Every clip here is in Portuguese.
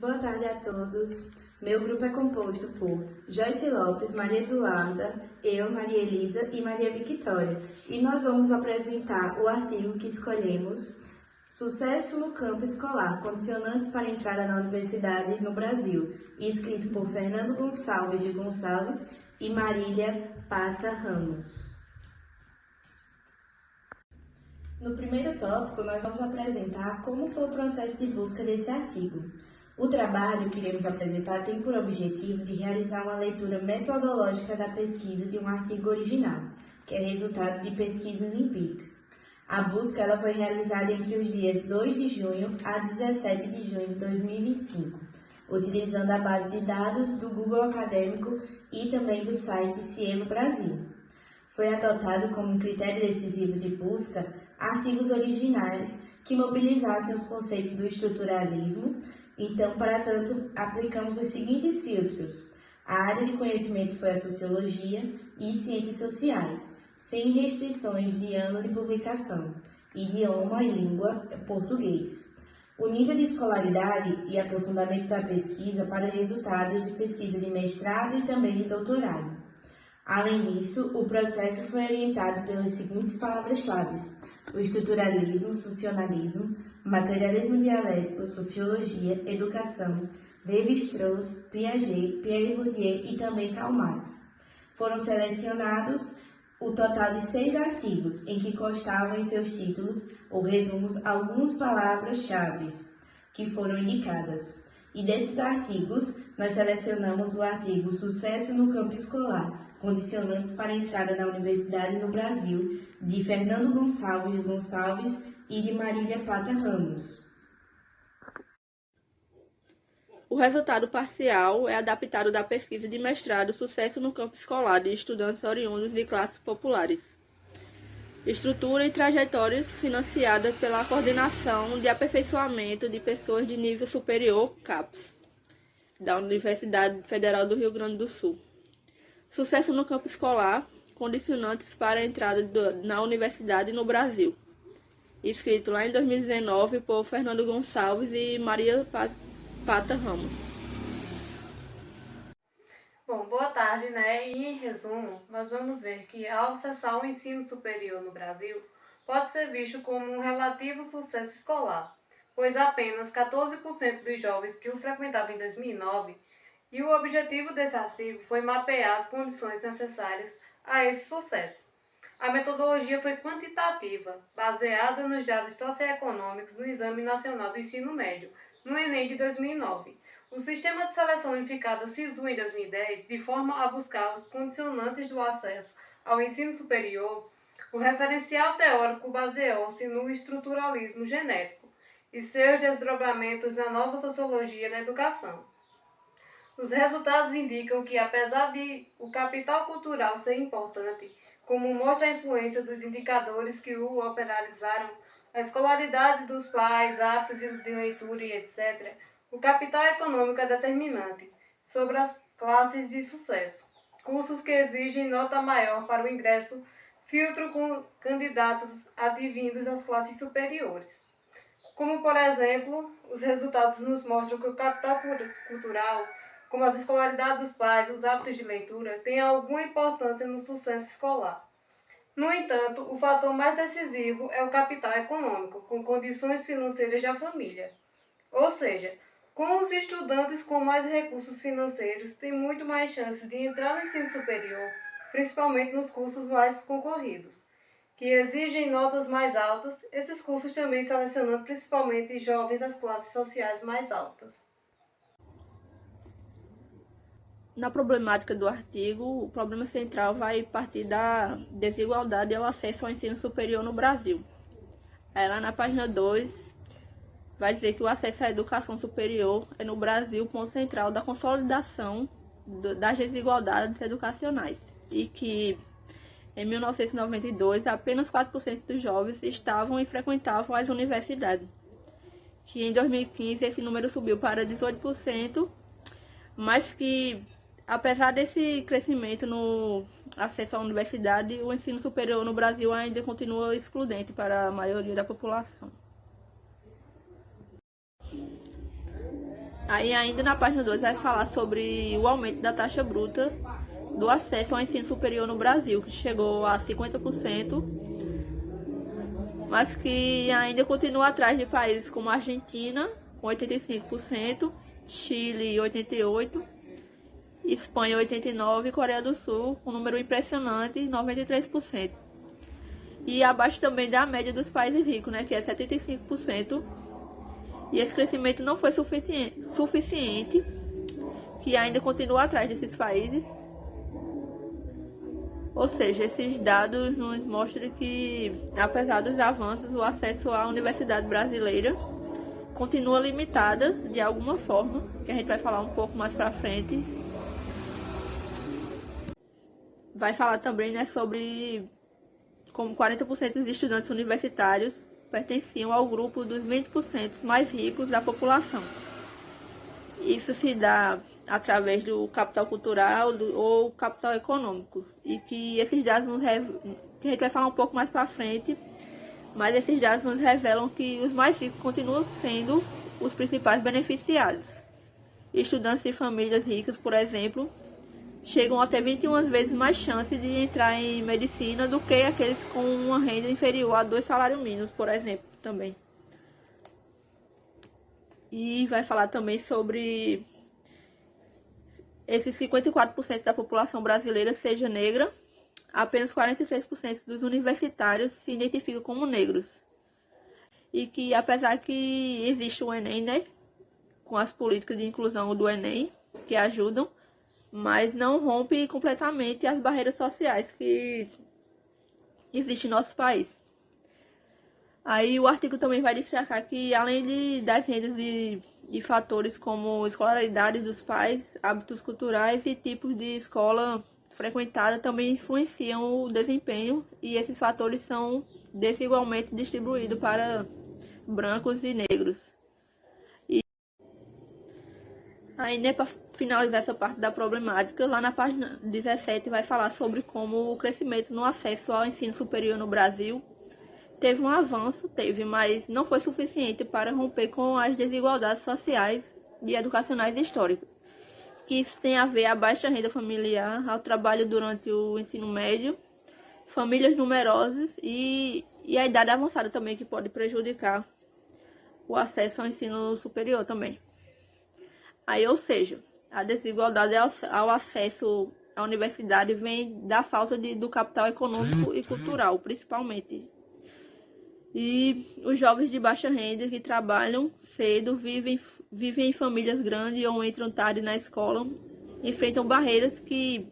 Boa tarde a todos. Meu grupo é composto por Joyce Lopes, Maria Eduarda, eu, Maria Elisa e Maria Victória. E nós vamos apresentar o artigo que escolhemos, Sucesso no Campo Escolar, Condicionantes para a Entrada na Universidade no Brasil, escrito por Fernando Gonçalves de Gonçalves e Marília Pata Ramos. No primeiro tópico, nós vamos apresentar como foi o processo de busca desse artigo. O trabalho que iremos apresentar tem por objetivo de realizar uma leitura metodológica da pesquisa de um artigo original, que é resultado de pesquisas empíricas. A busca ela foi realizada entre os dias 2 de junho a 17 de junho de 2025, utilizando a base de dados do Google Acadêmico e também do site Cielo Brasil. Foi adotado como critério decisivo de busca artigos originais que mobilizassem os conceitos do estruturalismo. Então, para tanto, aplicamos os seguintes filtros. A área de conhecimento foi a sociologia e ciências sociais, sem restrições de ano de publicação, idioma e língua português. O nível de escolaridade e aprofundamento da pesquisa para resultados de pesquisa de mestrado e também de doutorado. Além disso, o processo foi orientado pelas seguintes palavras-chave: o estruturalismo, funcionalismo, materialismo dialético, sociologia, educação, Lévi-Strauss, Piaget, Pierre Bourdieu e também Karl Marx. Foram selecionados o total de 6 artigos, em que constavam em seus títulos ou resumos algumas palavras-chave que foram indicadas. E desses artigos, nós selecionamos o artigo Sucesso no Campo Escolar, Condicionantes para a Entrada na Universidade no Brasil, de Fernando Gonçalves e de Marília Pata Ramos. O resultado parcial é adaptado da pesquisa de mestrado Sucesso no Campo Escolar de estudantes oriundos de classes populares. Estrutura e trajetórias financiada pela Coordenação de Aperfeiçoamento de Pessoas de Nível Superior, CAPES, da Universidade Federal do Rio Grande do Sul. Sucesso no Campo Escolar, Condicionantes para a Entrada na Universidade no Brasil, escrito lá em 2019 por Fernando Gonçalves e Maria Pata Ramos. Bom, boa tarde, E em resumo, nós vamos ver que ao acessar o ensino superior no Brasil, pode ser visto como um relativo sucesso escolar, pois apenas 14% dos jovens que o frequentavam em 2009, e o objetivo desse artigo foi mapear as condições necessárias a esse sucesso. A metodologia foi quantitativa, baseada nos dados socioeconômicos no Exame Nacional do Ensino Médio, no Enem de 2009. O sistema de seleção unificada SISU em 2010, de forma a buscar os condicionantes do acesso ao ensino superior, o referencial teórico baseou-se no estruturalismo genético e seus desdobramentos na nova sociologia da educação. Os resultados indicam que, apesar de o capital cultural ser importante, como mostra a influência dos indicadores que o operarizaram, a escolaridade dos pais, hábitos de leitura e etc., o capital econômico é determinante sobre as classes de sucesso. Cursos que exigem nota maior para o ingresso filtro com candidatos advindos das classes superiores. Como, por exemplo, os resultados nos mostram que o capital cultural, como as escolaridades dos pais, os hábitos de leitura, têm alguma importância no sucesso escolar. No entanto, o fator mais decisivo é o capital econômico, com condições financeiras da família. Ou seja, com os estudantes com mais recursos financeiros têm muito mais chances de entrar no ensino superior, principalmente nos cursos mais concorridos, que exigem notas mais altas, esses cursos também selecionando principalmente jovens das classes sociais mais altas. Na problemática do artigo, o problema central vai partir da desigualdade ao acesso ao ensino superior no Brasil. Aí lá na página 2, vai dizer que o acesso à educação superior é no Brasil o ponto central da consolidação das desigualdades educacionais e que em 1992 apenas 4% dos jovens estavam e frequentavam as universidades, que em 2015 esse número subiu para 18%, mas que apesar desse crescimento no acesso à universidade, o ensino superior no Brasil ainda continua excludente para a maioria da população. Aí ainda na página 2 vai falar sobre o aumento da taxa bruta do acesso ao ensino superior no Brasil, que chegou a 50%, mas que ainda continua atrás de países como a Argentina, com 85%, Chile, 88%, Espanha, 89% e Coreia do Sul, um número impressionante, 93%. E abaixo também da média dos países ricos, né, que é 75%. E esse crescimento não foi suficiente, que ainda continua atrás desses países. Ou seja, esses dados nos mostram que, apesar dos avanços, o acesso à universidade brasileira continua limitada de alguma forma, que a gente vai falar um pouco mais pra frente. Vai falar também, né, sobre como 40% dos estudantes universitários pertenciam ao grupo dos 20% mais ricos da população. Isso se dá através do capital cultural ou capital econômico. E que esses dados que a gente vai falar um pouco mais para frente, mas esses dados nos revelam que os mais ricos continuam sendo os principais beneficiados. Estudantes de famílias ricas, por exemplo, chegam a ter 21 vezes mais chance de entrar em medicina do que aqueles com uma renda inferior a 2 salários mínimos, por exemplo, também. E vai falar também sobre esses 54% da população brasileira seja negra, apenas 43% dos universitários se identificam como negros. E que apesar que existe o Enem, né, com as políticas de inclusão do Enem, que ajudam, mas não rompe completamente as barreiras sociais que existem no nosso país. Aí o artigo também vai destacar que, além das rendas de fatores como escolaridade dos pais, hábitos culturais e tipos de escola frequentada, também influenciam o desempenho, e esses fatores são desigualmente distribuídos para brancos e negros. Aí, né, para finalizar essa parte da problemática, lá na página 17 vai falar sobre como o crescimento no acesso ao ensino superior no Brasil teve um avanço, mas não foi suficiente para romper com as desigualdades sociais e educacionais históricas. Que isso tem a ver a baixa renda familiar, ao trabalho durante o ensino médio, famílias numerosas e a idade avançada também, que pode prejudicar o acesso ao ensino superior também. Aí, ou seja, a desigualdade ao acesso à universidade vem da falta do capital econômico e cultural, principalmente. E os jovens de baixa renda que trabalham cedo, vivem em famílias grandes ou entram tarde na escola, enfrentam barreiras que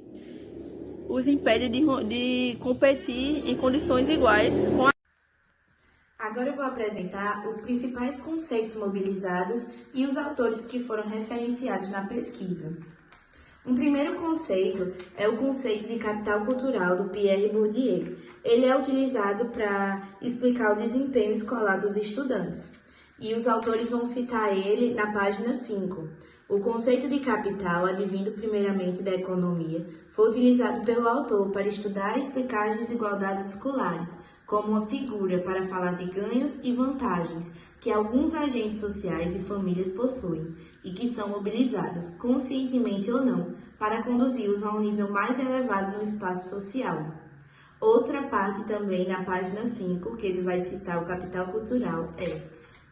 os impedem de competir em condições iguais com a... Agora eu vou apresentar os principais conceitos mobilizados e os autores que foram referenciados na pesquisa. Um primeiro conceito é o conceito de capital cultural do Pierre Bourdieu. Ele é utilizado para explicar o desempenho escolar dos estudantes. E os autores vão citar ele na página 5. O conceito de capital, advindo primeiramente da economia, foi utilizado pelo autor para estudar e explicar as desigualdades escolares, como uma figura para falar de ganhos e vantagens que alguns agentes sociais e famílias possuem e que são mobilizados, conscientemente ou não, para conduzi-los a um nível mais elevado no espaço social. Outra parte também na página 5, que ele vai citar o capital cultural, é: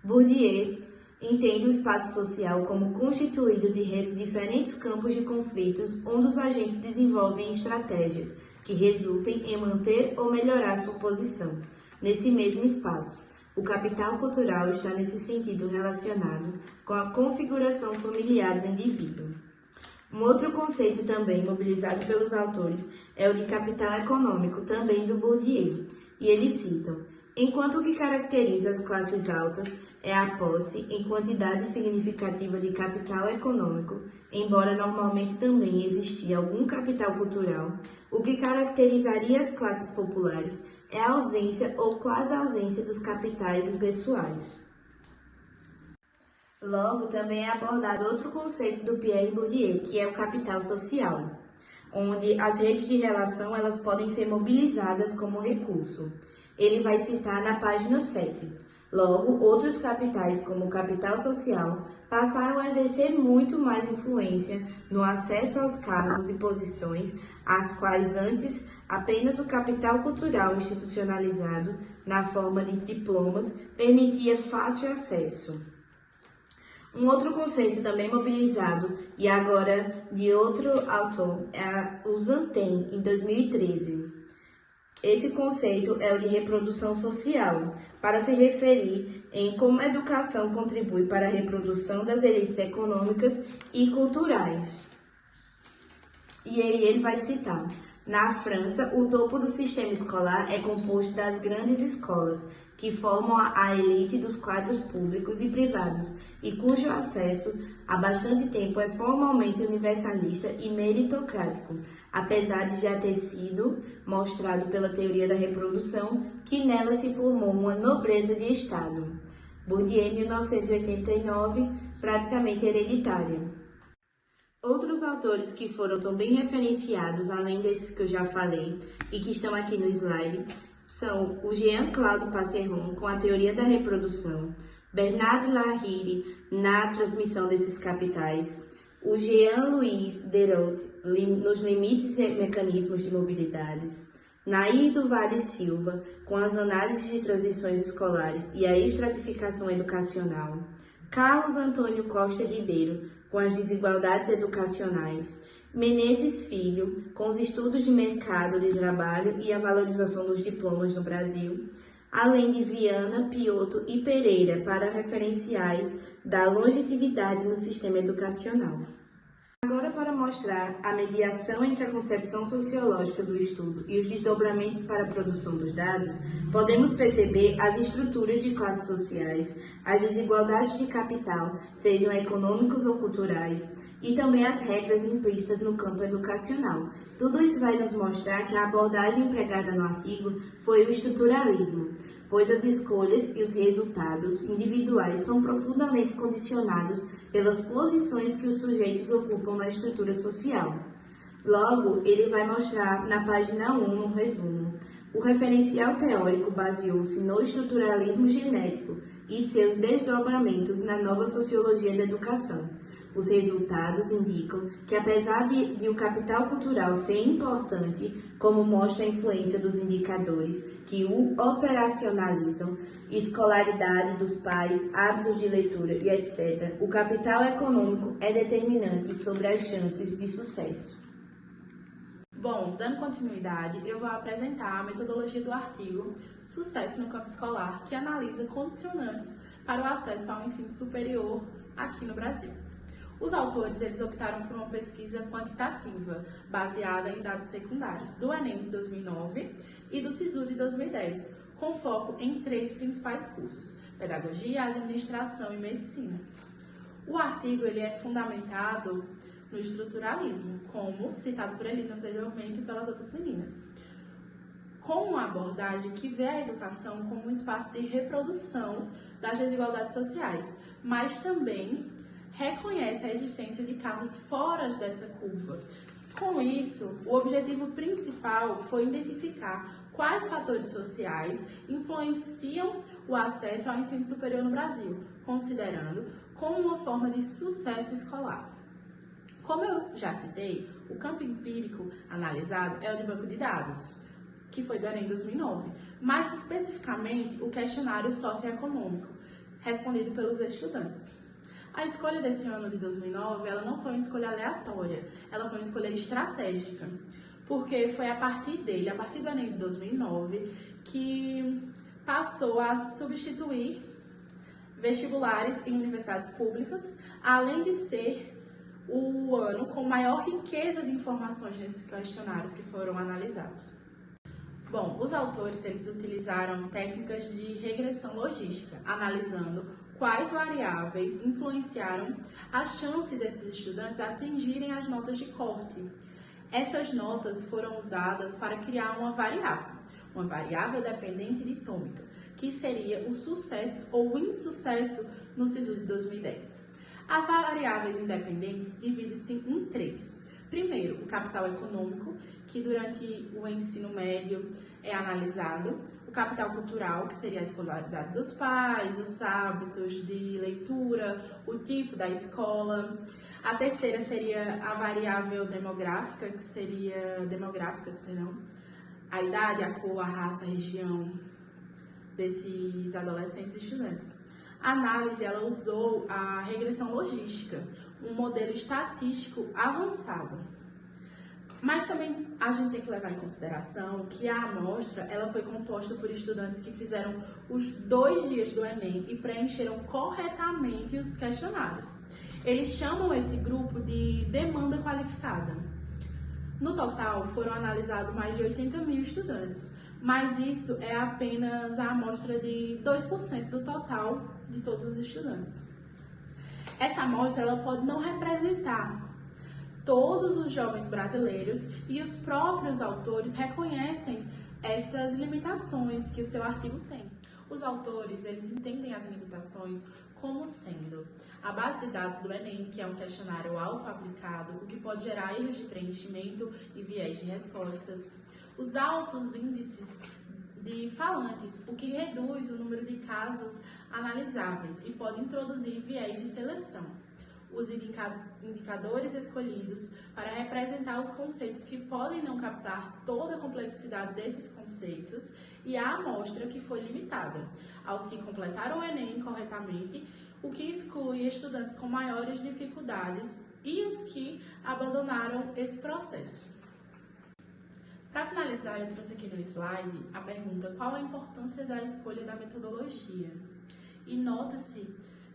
Bourdieu entende o espaço social como constituído de diferentes campos de conflitos onde os agentes desenvolvem estratégias que resultem em manter ou melhorar sua posição nesse mesmo espaço. O capital cultural está nesse sentido relacionado com a configuração familiar do indivíduo. Um outro conceito também mobilizado pelos autores é o de capital econômico, também do Bourdieu, e eles citam: enquanto o que caracteriza as classes altas é a posse em quantidade significativa de capital econômico, embora normalmente também existia algum capital cultural, o que caracterizaria as classes populares é a ausência ou quase ausência dos capitais impessoais. Logo, também é abordado outro conceito do Pierre Bourdieu, que é o capital social, onde as redes de relação elas podem ser mobilizadas como recurso. Ele vai citar na página 7. Logo, outros capitais, como o capital social, passaram a exercer muito mais influência no acesso aos cargos e posições, às quais antes apenas o capital cultural institucionalizado, na forma de diplomas, permitia fácil acesso. Um outro conceito também mobilizado, e agora de outro autor, é o Zanten, em 2013. Esse conceito é o de reprodução social, para se referir em como a educação contribui para a reprodução das elites econômicas e culturais. E aí ele vai citar: na França, o topo do sistema escolar é composto das grandes escolas, que formam a elite dos quadros públicos e privados, e cujo acesso há bastante tempo é formalmente universalista e meritocrático, apesar de já ter sido mostrado pela teoria da reprodução que nela se formou uma nobreza de Estado. Bourdieu, 1989, praticamente hereditária. Outros autores que foram também referenciados, além desses que eu já falei e que estão aqui no slide, são o Jean-Claude Passeron, com a teoria da reprodução, Bernard Lahire, na transmissão desses capitais, o Jean-Louis Dérault, nos limites e mecanismos de mobilidades, Nair do Vale Silva, com as análises de transições escolares e a estratificação educacional, Carlos Antônio Costa Ribeiro, com as desigualdades educacionais, Menezes Filho, com os estudos de mercado de trabalho e a valorização dos diplomas no Brasil, além de Viana, Piotto e Pereira para referenciais da longevidade no sistema educacional. Agora, para mostrar a mediação entre a concepção sociológica do estudo e os desdobramentos para a produção dos dados, podemos perceber as estruturas de classes sociais, as desigualdades de capital, sejam econômicos ou culturais, e também as regras implícitas no campo educacional. Tudo isso vai nos mostrar que a abordagem empregada no artigo foi o estruturalismo, pois as escolhas e os resultados individuais são profundamente condicionados pelas posições que os sujeitos ocupam na estrutura social. Logo, ele vai mostrar na página 1, no resumo. O referencial teórico baseou-se no estruturalismo genético e seus desdobramentos na nova sociologia da educação. Os resultados indicam que, apesar de o capital cultural ser importante, como mostra a influência dos indicadores que o operacionalizam, escolaridade dos pais, hábitos de leitura e etc., o capital econômico é determinante sobre as chances de sucesso. Bom, dando continuidade, eu vou apresentar a metodologia do artigo Sucesso no Campo Escolar, que analisa condicionantes para o acesso ao ensino superior aqui no Brasil. Os autores eles optaram por uma pesquisa quantitativa, baseada em dados secundários do Enem de 2009 e do SISU de 2010, com foco em 3 principais cursos: Pedagogia, Administração e Medicina. O artigo ele é fundamentado no estruturalismo, como citado por Elisa anteriormente e pelas outras meninas, com uma abordagem que vê a educação como um espaço de reprodução das desigualdades sociais, mas também reconhece a existência de casos fora dessa curva. Com isso, o objetivo principal foi identificar quais fatores sociais influenciam o acesso ao ensino superior no Brasil, considerando como uma forma de sucesso escolar. Como eu já citei, o campo empírico analisado é o de banco de dados, que foi do Enem 2009, mais especificamente o questionário socioeconômico, respondido pelos estudantes. A escolha desse ano de 2009, ela não foi uma escolha aleatória, ela foi uma escolha estratégica, porque foi a partir dele, a partir do Enem de 2009, que passou a substituir vestibulares em universidades públicas, além de ser o ano com maior riqueza de informações nesses questionários que foram analisados. Bom, os autores eles utilizaram técnicas de regressão logística, analisando quais variáveis influenciaram a chance desses estudantes atingirem as notas de corte. Essas notas foram usadas para criar uma variável dependente de tômica, que seria o sucesso ou o insucesso no SISU de 2010. As variáveis independentes dividem-se em 3. Primeiro, o capital econômico, que durante o ensino médio é analisado, o capital cultural, que seria a escolaridade dos pais, os hábitos de leitura, o tipo da escola. A terceira seria a variável demográfica, que seria a idade, a cor, a raça, a região desses adolescentes e estudantes. A análise, ela usou a regressão logística, um modelo estatístico avançado. Mas também a gente tem que levar em consideração que a amostra ela foi composta por estudantes que fizeram os 2 dias do Enem e preencheram corretamente os questionários. Eles chamam esse grupo de demanda qualificada. No total, foram analisados mais de 80 mil estudantes, mas isso é apenas a amostra de 2% do total de todos os estudantes. Essa amostra ela pode não representar todos os jovens brasileiros e os próprios autores reconhecem essas limitações que o seu artigo tem. Os autores, eles entendem as limitações como sendo a base de dados do Enem, que é um questionário auto-aplicado, o que pode gerar erros de preenchimento e viés de respostas, os altos índices de falantes, o que reduz o número de casos analisáveis e pode introduzir viés de seleção, os indicadores escolhidos para representar os conceitos que podem não captar toda a complexidade desses conceitos e a amostra que foi limitada aos que completaram o Enem corretamente, o que exclui estudantes com maiores dificuldades e os que abandonaram esse processo. Para finalizar, eu trouxe aqui no slide a pergunta: qual a importância da escolha da metodologia? E nota-se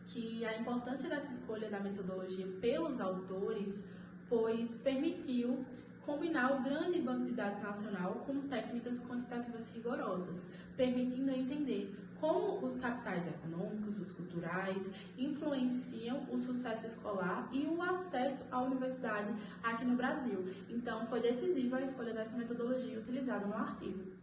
que a importância dessa escolha da metodologia pelos autores, pois permitiu combinar o grande banco de dados nacional com técnicas quantitativas rigorosas, permitindo entender como os capitais econômicos, os culturais, influenciam o sucesso escolar e o acesso à universidade aqui no Brasil. Então, foi decisiva a escolha dessa metodologia utilizada no artigo.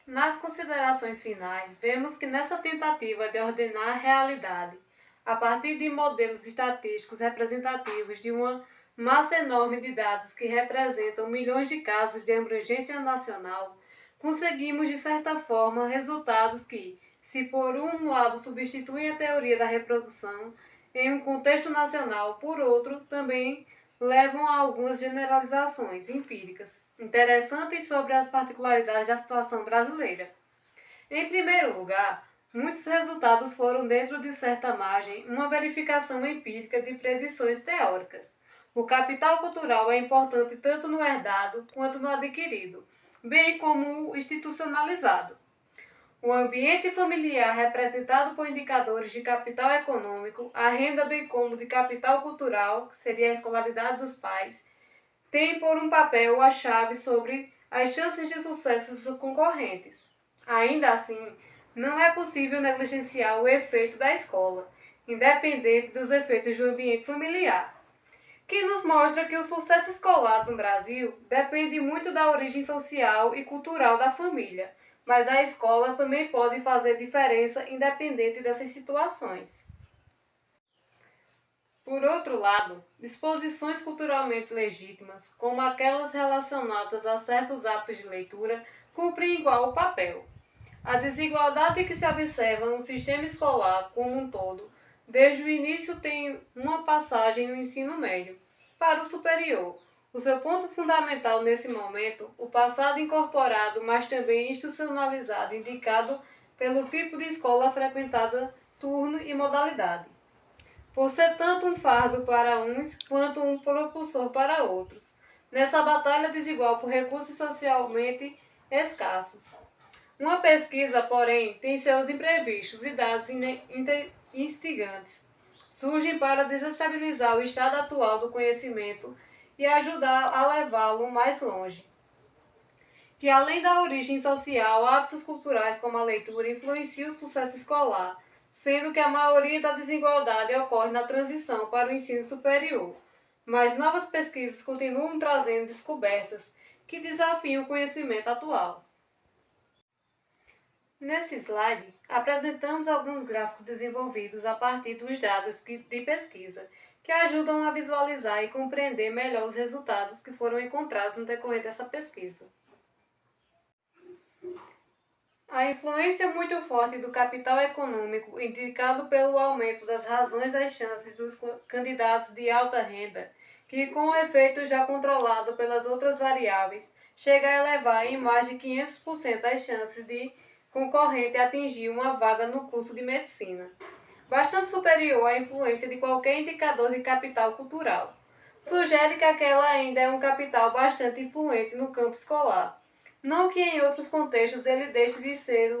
Nas considerações finais, vemos que nessa tentativa de ordenar a realidade, a partir de modelos estatísticos representativos de uma massa enorme de dados que representam milhões de casos de abrangência nacional, conseguimos, de certa forma, resultados que, se por um lado substituem a teoria da reprodução em um contexto nacional, por outro, também levam a algumas generalizações empíricas interessantes sobre as particularidades da situação brasileira. Em primeiro lugar, muitos resultados foram, dentro de certa margem, uma verificação empírica de predições teóricas. O capital cultural é importante tanto no herdado quanto no adquirido, bem como o institucionalizado. O ambiente familiar, representado por indicadores de capital econômico, a renda bem como de capital cultural, que seria a escolaridade dos pais, tem por um papel a chave sobre as chances de sucesso dos concorrentes. Ainda assim, não é possível negligenciar o efeito da escola, independente dos efeitos do ambiente familiar, que nos mostra que o sucesso escolar no Brasil depende muito da origem social e cultural da família, mas a escola também pode fazer diferença independente dessas situações. Por outro lado, disposições culturalmente legítimas, como aquelas relacionadas a certos hábitos de leitura, cumprem igual papel. A desigualdade que se observa no sistema escolar como um todo, desde o início tem uma passagem no ensino médio para o superior. O seu ponto fundamental nesse momento, o passado incorporado, mas também institucionalizado, indicado pelo tipo de escola frequentada, turno e modalidade. Por ser tanto um fardo para uns quanto um propulsor para outros, nessa batalha desigual por recursos socialmente escassos. Uma pesquisa, porém, tem seus imprevistos e dados instigantes. Surgem para desestabilizar o estado atual do conhecimento e ajudar a levá-lo mais longe. Que além da origem social, hábitos culturais como a leitura influenciam o sucesso escolar, sendo que a maioria da desigualdade ocorre na transição para o ensino superior. Mas novas pesquisas continuam trazendo descobertas que desafiam o conhecimento atual. Nesse slide, apresentamos alguns gráficos desenvolvidos a partir dos dados de pesquisa, que ajudam a visualizar e compreender melhor os resultados que foram encontrados no decorrer dessa pesquisa. A influência muito forte do capital econômico, indicado pelo aumento das razões das chances dos candidatos de alta renda, que com o efeito já controlado pelas outras variáveis, chega a elevar em mais de 500% as chances de concorrente atingir uma vaga no curso de medicina, bastante superior à influência de qualquer indicador de capital cultural. Sugere que aquela ainda é um capital bastante influente no campo escolar, não que em outros contextos ele deixe de ser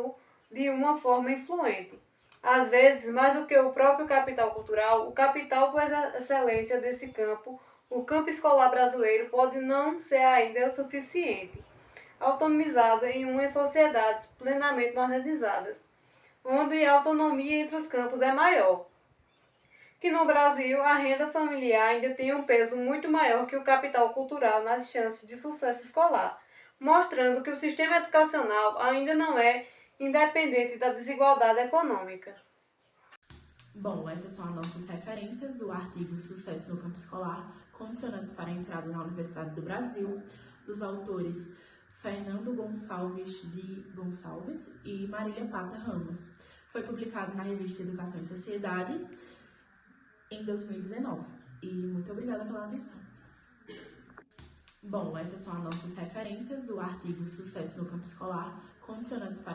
de uma forma influente. Às vezes, mais do que o próprio capital cultural, o capital por excelência desse campo, o campo escolar brasileiro, pode não ser ainda o suficiente, autonomizado em umas sociedades plenamente modernizadas, onde a autonomia entre os campos é maior. Que no Brasil a renda familiar ainda tem um peso muito maior que o capital cultural nas chances de sucesso escolar, mostrando que o sistema educacional ainda não é independente da desigualdade econômica. Bom, essas são as nossas referências, o artigo Sucesso no Campo Escolar, condicionantes para a entrada na Universidade do Brasil, dos autores Fernando Gonçalves de Gonçalves e Marília Pata Ramos. Foi publicado na revista Educação e Sociedade em 2019. E muito obrigada pela atenção. Bom, essas são as nossas referências, o artigo Sucesso no Campo Escolar, condicionantes para